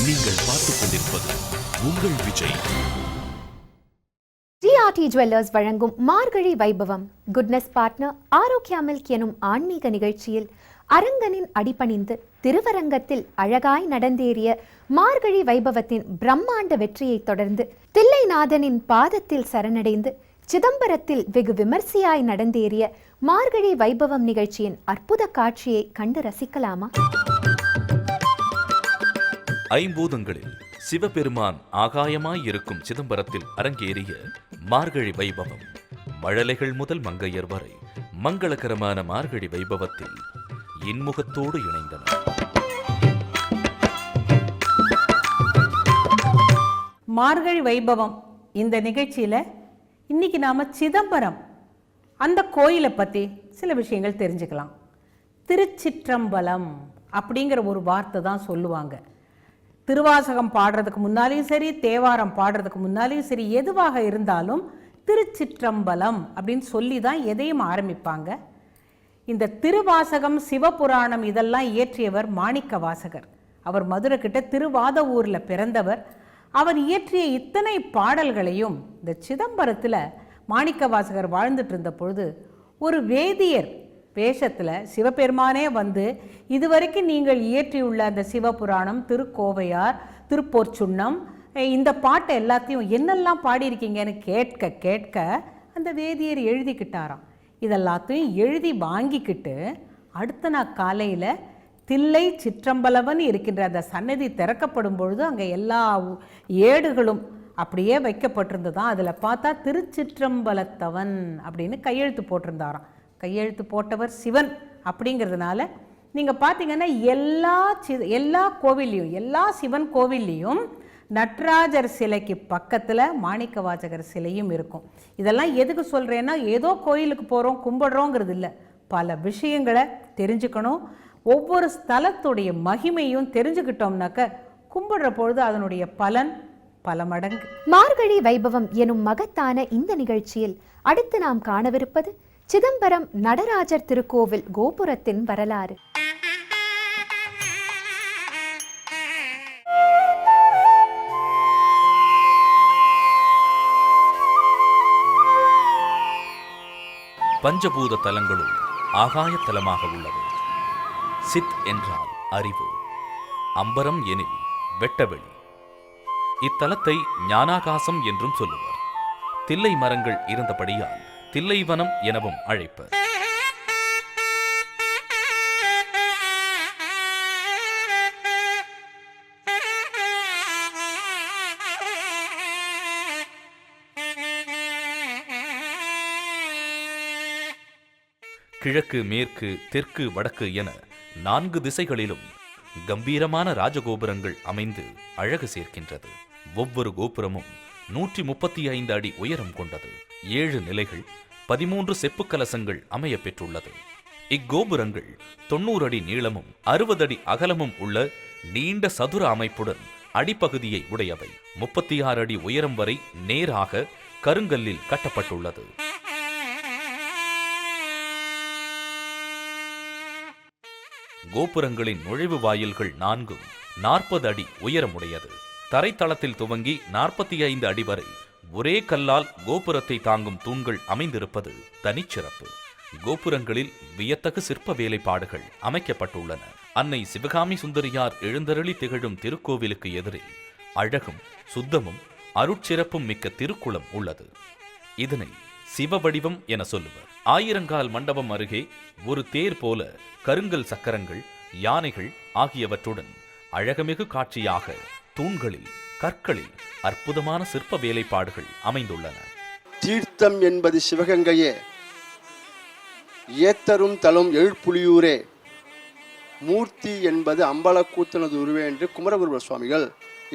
நீங்கள் பார்த்துக் கொண்டிருப்பது உங்கள் விஜய். ஜிஆர்டி ஜுவல்லர்ஸ் வழங்கும் மார்கழி வைபவம் குட்னஸ் பார்ட்னர் ஆரோக்கியா மில்க் எனும் ஆன்மீக நிகழ்ச்சியில் அரங்கனின் அடிபணிந்து திருவரங்கத்தில் அழகாய் நடந்தேறிய மார்கழி வைபவத்தின் பிரம்மாண்ட வெற்றியை தொடர்ந்து தில்லைநாதனின் பாதத்தில் சரணடைந்து சிதம்பரத்தில் வெகு விமர்சையாய் நடந்தேறிய மார்கழி வைபவம் நிகழ்ச்சியின் அற்புத காட்சியை கண்டு ரசிக்கலாமா? ஐம்பூதங்களில் சிவபெருமான் ஆகாயமாயிருக்கும் சிதம்பரத்தில் அரங்கேறிய மார்கழி வைபவம். மழலைகள் முதல் மங்கையர் வரை மங்களகரமான மார்கழி வைபவத்தில் இன்முகத்தோடு இணைந்தனர். மார்கழி வைபவம் இந்த நிகழ்ச்சியில் இன்னைக்கு நாம சிதம்பரம் அந்த கோயிலை பற்றி சில விஷயங்கள் தெரிஞ்சுக்கலாம். திருச்சிற்றம்பலம் அப்படிங்கிற ஒரு வார்த்தை தான் சொல்லுவாங்க. திருவாசகம் பாடுறதுக்கு முன்னாலேயும் சரி, தேவாரம் பாடுறதுக்கு முன்னாலேயும் சரி, எதுவாக இருந்தாலும் திருச்சிற்றம்பலம் அப்படின்னு சொல்லி தான் எதையும் ஆரம்பிப்பாங்க. இந்த திருவாசகம், சிவபுராணம் இதெல்லாம் இயற்றியவர் மாணிக்க வாசகர். அவர் மதுரை கிட்ட திருவாத ஊரில் பிறந்தவர். அவர் இயற்றிய இத்தனை பாடல்களையும் இந்த சிதம்பரத்தில் மாணிக்க வாசகர் வாழ்ந்துட்டு இருந்த பொழுது ஒரு வேதியர் வேஷத்தில் சிவபெருமானே வந்து இதுவரைக்கும் நீங்கள் இயற்றியுள்ள அந்த சிவபுராணம், திருக்கோவையார், திருப்போர்ச்சுன்னம், இந்த பாட்டை எல்லாத்தையும் என்னெல்லாம் பாடியிருக்கீங்கன்னு கேட்க கேட்க அந்த வேதியர் எழுதிக்கிட்டாராம். இதெல்லாத்தையும் எழுதி வாங்கிக்கிட்டு அடுத்த நாள் காலையில் தில்லை சிற்றம்பலவன் இருக்கின்ற அந்த சன்னதி திறக்கப்படும் பொழுது அங்கே எல்லா ஏடுகளும் அப்படியே வைக்கப்பட்டிருந்ததான். அதில் பார்த்தா திருச்சிற்றம்பலத்தவன் அப்படின்னு கையெழுத்து போட்டிருந்தாராம். கையெழுத்து போட்டவர் சிவன் அப்படிங்கிறதுனால நீங்கள் பார்த்தீங்கன்னா எல்லா கோவில்லையும், எல்லா சிவன் கோவில்லையும் நட்ராஜர் சிலைக்கு பக்கத்தில் மாணிக்க வாசகர் சிலையும் இருக்கும். இதெல்லாம் எதுக்கு சொல்கிறேன்னா, ஏதோ கோயிலுக்கு போகிறோம் கும்பிடுறோங்கிறது இல்லை, பல விஷயங்களை தெரிஞ்சுக்கணும். ஒவ்வொரு ஸ்தலத்துடைய மகிமையும் தெரிஞ்சுக்கிட்டோம்னாக்க கும்பிடுற பொழுது அதனுடைய பலன் பல மடங்கு. மார்கழி வைபவம் எனும் மகத்தான இந்த நிகழ்ச்சியில் அடுத்து நாம் காணவிருப்பது சிதம்பரம் நடராஜர் திருக்கோவில் கோபுரத்தின் வரலாறு. பஞ்சபூத தலங்களுள் ஆகாய தலமாக உள்ளது. சித் என்றால் அறிவு, அம்பரம் எனில் வெட்டவெளி. இத்தலத்தை ஞானாகாசம் என்றும் சொல்லுவர். தில்லை மரங்கள் இருந்தபடியால் தில்லைவனம் எனவும் அழைப்பர். கிழக்கு, மேற்கு, தெற்கு, வடக்கு என 4 திசைகளிலும் கம்பீரமான ராஜகோபுரங்கள் அமைந்து அழகு சேர்க்கின்றது. ஒவ்வொரு கோபுரமும் 135 அடி உயரம் கொண்டது. 7 நிலைகள், 13 செப்பு கலசங்கள் அமைய பெற்றுள்ளது. இக்கோபுரங்கள் 90 அடி நீளமும் 60 அடி அகலமும் உள்ள நீண்ட சதுர அமைப்புடன் அடிப்பகுதியை உடையவை. 36 அடி உயரம் வரை நேராக கருங்கல்லில் கட்டப்பட்டுள்ளது. கோபுரங்களின் நுழைவு வாயில்கள் 4 40 அடி உயரமுடையது. தரைத்தளத்தில் துவங்கி 45 அடி வரை ஒரே கல்லால் கோபுரத்தை தாங்கும் தூண்கள் அமைந்திருப்பது தனிச்சிறப்பு. கோபுரங்களில் வியத்தகு சிற்ப வேலைப்பாடுகள் அமைக்கப்பட்டுள்ளன. அன்னை சிவகாமி சுந்தரியார் எழுந்தருளி திகழும் திருக்கோவிலுக்கு எதிரே அழகும் சுத்தமும் அருட்சிறப்பும் மிக்க திருக்குளம் உள்ளது. இதனை சிவவடிவம் என சொல்லுவர். ஆயிரங்கால் மண்டபம் அருகே ஒரு தேர் போல கருங்கல் சக்கரங்கள், யானைகள் ஆகியவற்றுடன் அழகமிகு காட்சியாக தூண்களில், கற்களில் அற்புதமான சிற்ப வேலைப்பாடுகள் அமைந்துள்ளன. தீர்த்தம் என்பது சிவகங்கையே, ஏத்தரும் தலம் எழுப்புலியூரே, மூர்த்தி என்பது அம்பலக்கூத்தனது உருவே என்று குமரகுருபர சுவாமிகள்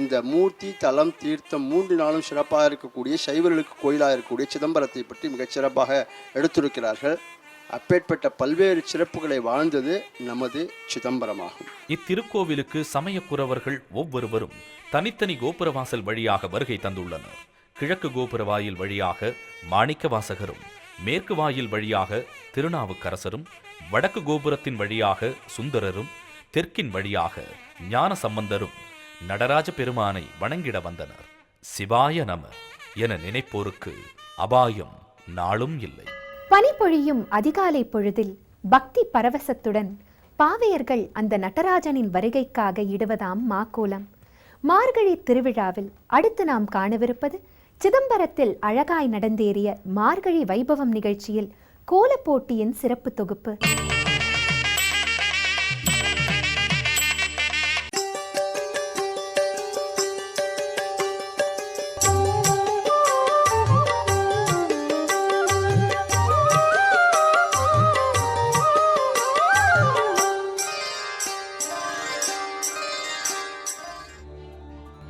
இந்த மூர்த்தி, தலம், தீர்த்தம் 3 நாளும் சிறப்பாக இருக்கக்கூடிய சைவர்களுக்கு கோயிலாக இருக்கக்கூடிய சிதம்பரத்தை பற்றி மிகச் சிறப்பாக எடுத்திருக்கிறார்கள். அப்பேற்பட்ட பல்வேறு சிறப்புகளை வாழ்ந்தது நமது சிதம்பரமாகும். இத்திருக்கோவிலுக்கு சமயக்குறவர்கள் ஒவ்வொருவரும் தனித்தனி கோபுரவாசல் வழியாக வருகை தந்துள்ளனர். கிழக்கு கோபுர வாயில் வழியாக மாணிக்க வாசகரும், மேற்கு வாயில் வழியாக திருநாவுக்கரசரும், வடக்கு கோபுரத்தின் வழியாக சுந்தரரும், தெற்கின் வழியாக ஞான சம்பந்தரும், நடராஜ பெருமானை வணங்கிட வந்தனர். சிவாய நம என நினைப்போருக்கு அபாயம் நாளும் இல்லை. பனிப்பொழியும் அதிகாலை பொழுதில் பக்தி பரவசத்துடன் பாவையர்கள் அந்த நடராஜனின் வருகைக்காக இடுவதாம் மாக்கோலம். மார்கழி திருவிழாவில் அடுத்து நாம் காணவிருப்பது சிதம்பரத்தில் அழகாய் நடந்தேறிய மார்கழி வைபவம் நிகழ்ச்சியில் கோலப்போட்டியின் சிறப்பு தொகுப்பு.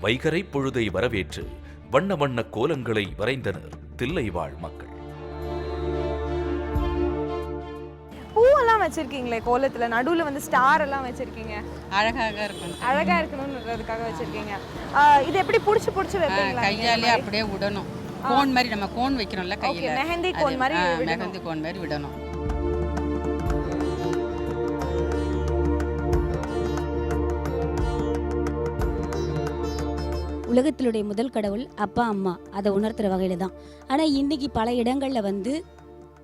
வைகரை பொழுதை வரவேற்று வண்ண வண்ண கோலங்களை வரைந்தனர் தில்லைவாழ் மக்கள். பூவெல்லாம் வச்சிருக்கீங்களே கோலத்துல, நடுவுல வந்து ஸ்டார் எல்லாம் வச்சிருக்கீங்க. அழகாக இருக்கும். அழகா இருக்கணும்ன்றதுக்காக வச்சிருக்கீங்க. இது எப்படி புடிச்சு வைப்பீங்களா? கையாலே அப்படியே விடணும். கோன் மாதிரி நம்ம கோன் வைக்கிறோம்ல கையில. மெஹந்தி கோன் மாதிரி விடணும். மெஹந்தி கோன் மாதிரி விடணும். உலகத்தினுடைய முதல் கடவுள் அப்பா அம்மா, அதை உணர்த்துற வகையில தான். ஆனால் இன்னைக்கு பல இடங்களில் வந்து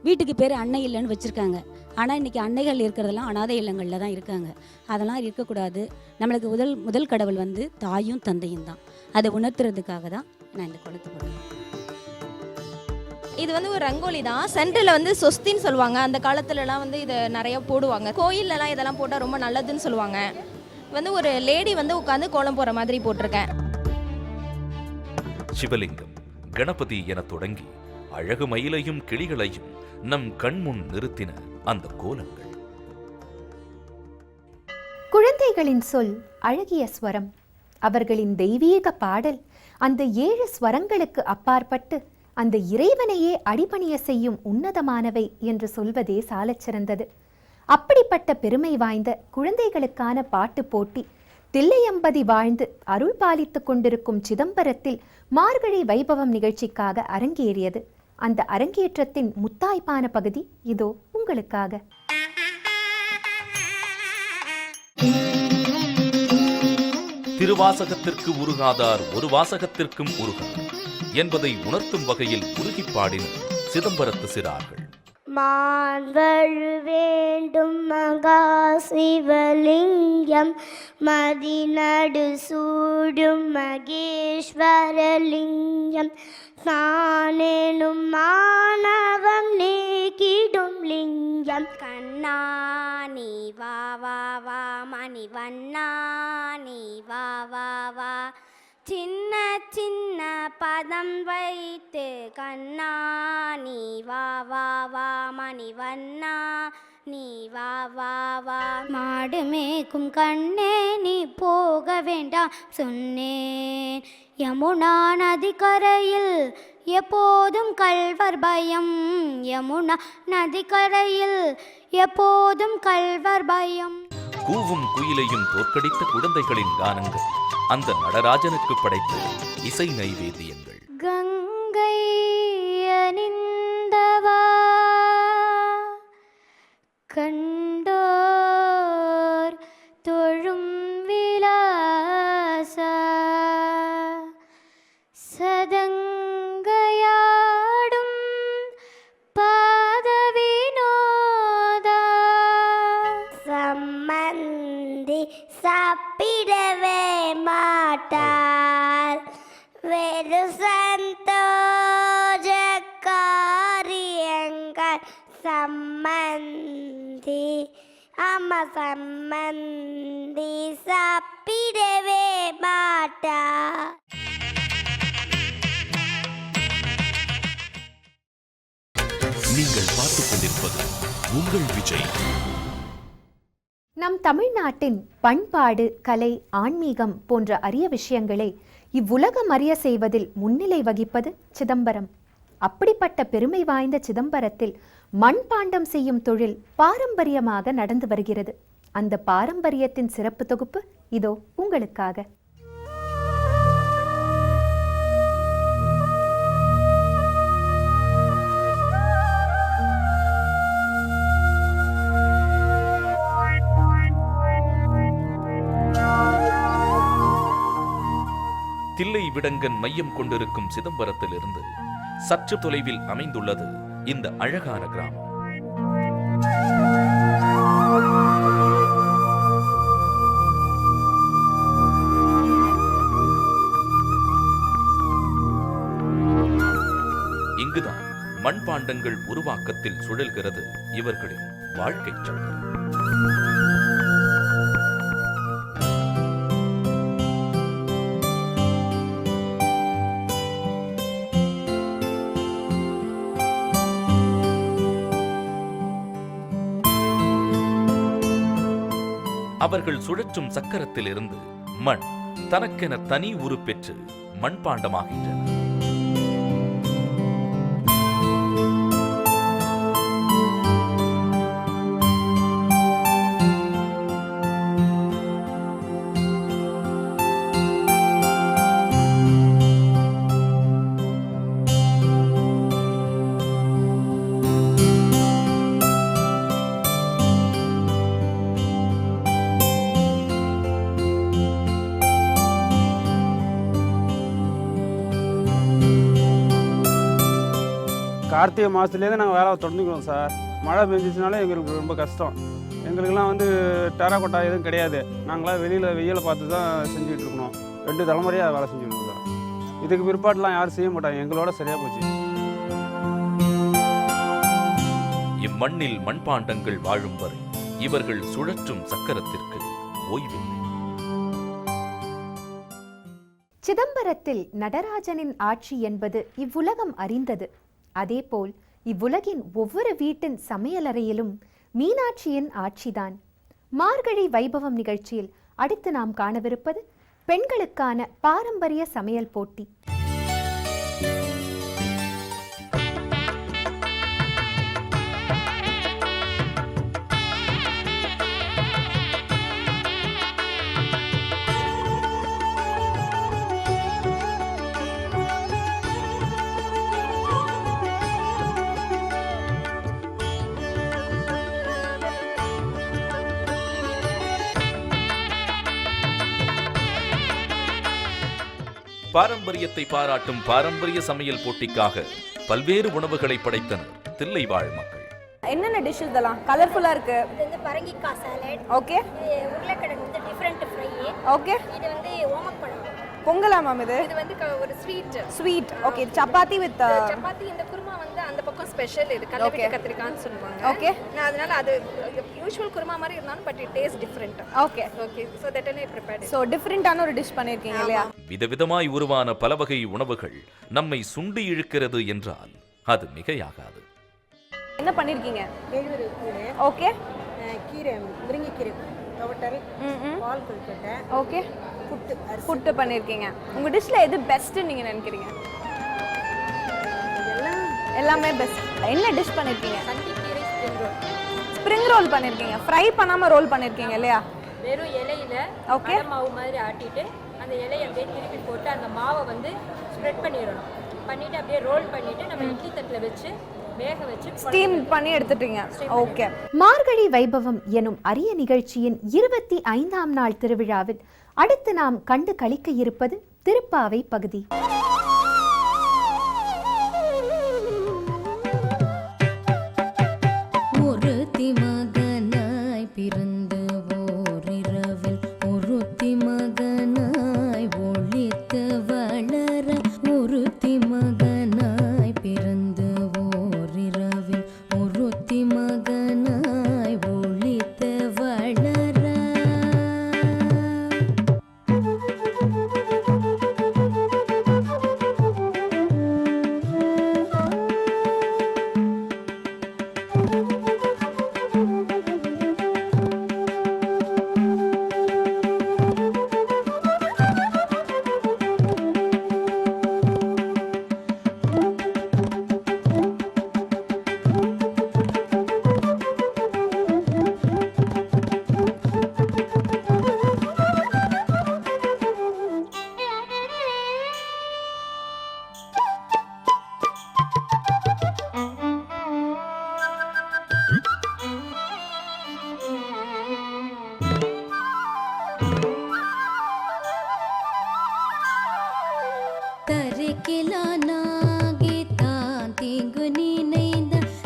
வீட்டுக்கு பேர் அன்னை இல்லைன்னு வச்சுருக்காங்க. ஆனால் இன்றைக்கி அன்னைகள் இருக்கிறதெல்லாம் அனாதை இல்லங்களில் தான் இருக்காங்க. அதெல்லாம் இருக்கக்கூடாது. நம்மளுக்கு முதல் கடவுள் வந்து தாயும் தந்தையும் தான். அதை உணர்த்துறதுக்காக தான் நான் இந்த குளத்து போடுறேன். இது வந்து ஒரு ரங்கோலி தான். சென்டரில் வந்து சொஸ்தின்னு சொல்லுவாங்க. அந்த காலத்துலலாம் வந்து இதை நிறைய போடுவாங்க. கோயிலெலாம் இதெல்லாம் போட்டால் ரொம்ப நல்லதுன்னு சொல்லுவாங்க. வந்து ஒரு லேடி வந்து உட்காந்து கோலம் போகிற மாதிரி போட்டிருக்கேன். சிவலிங்கம், கணபதி என தொடங்கி அழகு மயிலையும் கிளிகளையும் நம் கண்முன் நிறுத்தின அந்த கோலங்கள். குழந்தைகளின் சொல் அழகிய ஸ்வரம், அவர்களின் தெய்வீக பாடல் அந்த 7 ஸ்வரங்களுக்கு அப்பாற்பட்டு அந்த இறைவனையே அடிபணிய செய்யும் உன்னதமானவை என்று சொல்வதே சாலச் சிறந்தது. அப்படிப்பட்ட பெருமை வாய்ந்த குழந்தைகளுக்கான பாட்டு போட்டி தில்லையம்பதி வாழ்ந்து அருள் பாலித்துக் கொண்டிருக்கும் சிதம்பரத்தில் மார்கழி வைபவம் நிகழ்ச்சிக்காக அரங்கேறியது. அந்த அரங்கேற்றத்தின் முத்தாய்ப்பான பகுதி இதோ உங்களுக்காக. திருவாசகத்திற்கு உருகாதார் ஒரு வாசகத்திற்கும் உருகார் என்பதை உணர்த்தும் வகையில் உருகி பாடினர் சிதம்பரத்து சிறார்கள். மார்கழு வேண்டும் மகா சிவலிங்கம், மதிநடு சூடும் மகேஸ்வரலிங்கம், தானேனும் மாணவம் நீக்கிடும் லிங்கம். கண்ணா நீ வா வா வா, மணி வண்ணா நீ வா வா வா, சின்ன சின்ன பதம் வைத்து கண்ணா நீ வா வா வா, மணி வண்ணா நீ வா வா வா. மாடு மேய்க்கும் கண்ணே நீ போக வேண்டாம் சொன்னேன், யமுனா நதிக்கரையில் எப்போதும் கள்வர் பயம், யமுனா நதிக்கரையில் எப்போதும் கள்வர் பயம். கூவும் குயிலையும் தோற்கடித்த குழந்தைகளின் கானங்கள் அந்த நடராஜனுக்கு படைத்த இசை நைவேத்தியங்கள். கங்கை அணிந்தவா கண்டோர் தொழும் விலாச, சதங்கையாடும் பாத வினோதா, சம்மந்தி சாப்பிடவே மாட்டார், வெறு சந்தோஷக்காரியங்கள் சம்மந்தி, அம்மா சம்மந்தி சாப்பிடவே மாட்டார். நீங்கள் பார்த்துக் கொண்டிருப்பது உங்கள் விஜய். நம் தமிழ்நாட்டின் பண்பாடு, கலை, ஆன்மீகம் போன்ற அரிய விஷயங்களை இவ்வுலகம் அறிய செய்வதில் முன்னிலை வகிப்பது சிதம்பரம். அப்படிப்பட்ட பெருமை வாய்ந்த சிதம்பரத்தில் மண்பாண்டம் செய்யும் தொழில் பாரம்பரியமாக நடந்து வருகிறது. அந்த பாரம்பரியத்தின் சிறப்பு தொகுப்பு இதோ உங்களுக்காக. தில்லை விடங்கன் மையம் கொண்டிருக்கும் சிதம்பரத்திலிருந்து சற்று தொலைவில் அமைந்துள்ளது இந்த அழகான கிராமம். இங்குதான் மண்பாண்டங்கள் உருவாக்கத்தில் சுழல்கிறது இவர்களின் வாழ்க்கை சக்கரம். அவர்கள் சுழற்றும் சக்கரத்திலிருந்து மண் தனக்கென தனி உருப்பெற்று மண்பாண்டமாகின்றன. கார்த்திகை மாதத்துலேருந்து நாங்கள் வேலை தொடர்ந்துக்கிறோம் சார். மழை பெஞ்சிச்சுனாலே எங்களுக்கு ரொம்ப கஷ்டம். எங்களுக்கெல்லாம் வந்து டெராகோட்டா எதுவும் கிடையாது. நாங்களாம் வெளியில் வெயிலை பார்த்து தான் செஞ்சுக்கிட்டு இருக்கணும். 2 தலைமுறையாக வேலை செஞ்சுருக்கோம் சார். இதுக்கு பிற்பாடுலாம் யாரும் செய்ய மாட்டாங்க. எங்களோட சரியாக போச்சு. இம்மண்ணில் மண்பாண்டங்கள் வாழும் வரை இவர்கள் சுழற்றும் சக்கரத்திற்கு ஓய்வில்லை. சிதம்பரத்தில் நடராஜனின் ஆட்சி என்பது இவ்வுலகம் அறிந்தது. அதேபோல் இவ்வுலகின் ஒவ்வொரு வீட்டின் சமையலறையிலும் மீனாட்சியின் ஆட்சிதான். மார்கழி வைபவம் நிகழ்ச்சியில் அடுத்து நாம் காணவிருப்பது பெண்களுக்கான பாரம்பரிய சமையல் போட்டி. பாரம்பரியத்தை பாராட்டும் பாரம்பரிய சமையல் போட்டிக்காக பல்வேறு உணவுகளை படைத்தனர் தில்லை வாழ் மக்கள். என்னென்ன டிஷ் இதெல்லாம் கலர்ஃபுல்லா இருக்கு? இது வந்து பரங்கிக்காய் சாலட். ஓகே. உருளைக்கிழங்கு வந்து டிஃபரண்ட் ஃப்ரை. ஓகே. இது வந்து ஓமப்பழம். பொங்கலா மேம் இது? இது வந்து ஒரு sweet. Okay. Chapati with chapati. இந்த குருமா வந்து அந்த பக்கம் ஸ்பெஷல். இது கல்லவிட்டு கத்திரிக்காய்னு சொல்லுவாங்க. ஓகே. நான் அதனால அது யூசுவல் குருமா மாதிரி இருந்தாலும் but it taste different. Okay. Okay. So that I prepared. So டிஃபரண்டான ஒரு டிஷ் பண்ணிருக்கீங்க இல்லையா? விதவிதமாய் உருவான பல வகை உணவுகள் நம்மை சுண்டி இழுக்கிறது என்றால் அது மிகையாகாது. என்ன பண்ணிருக்கீங்க? ஓகே. கீரை, முருங்கைக்கீரை துவட்டல், பால் கொழுக்கட்டை. ஓகே. புட்டு பண்ணிருக்கீங்க. உங்க டிஷ்ல எது பெஸ்ட் நீங்க நினைக்கிறீங்க? எல்லாமே பெஸ்ட். என்ன டிஷ் பண்ணிருக்கீங்க? சண்டிக்கீரை ஸ்ப்ரிங் ரோல். ஸ்ப்ரிங் ரோல் பண்ணிருக்கீங்க. ஃப்ரை பண்ணாம ரோல் பண்ணிருக்கீங்க இல்லையா? வெறும் இலையில ஓகே மாவு மாதிரி ஆட்டிட்டு அந்த இலையை அப்படியே திருப்பி போட்டு அந்த மாவை வந்து ஸ்ப்ரெட் பண்ணிடணும். பண்ணிட்டு அப்படியே ரோல் பண்ணிட்டு நம்ம இட்லி தட்டுல வச்சு வேக வச்சு ஸ்டீம் பண்ணி எடுத்துட்டீங்க. ஓகே. மார்கழி வைபவம் எனும் அரிய நிகழ்ச்சியின் 25ஆம் நாள் திருவிழாவில் அடுத்து நாம் கண்டு களிக்க இருப்பது திருப்பாவை பகுதி. ஒருத்தி மகனாய் பிறந்து ஓரிரவில் ஒருத்தி மகனாய் ஒளித்து வளர ஒருத்தி மகனாய் பிறந்து ஓரிரவில் ஒருத்தி மகனாய் ஒளித்து வளர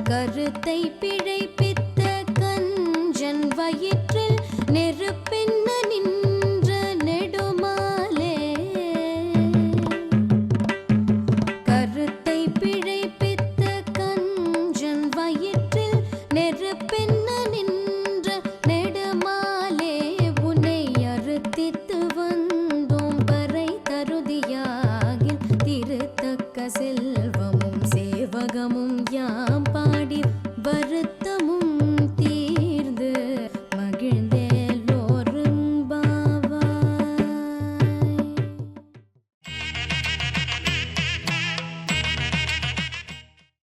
கருத்தை பிழை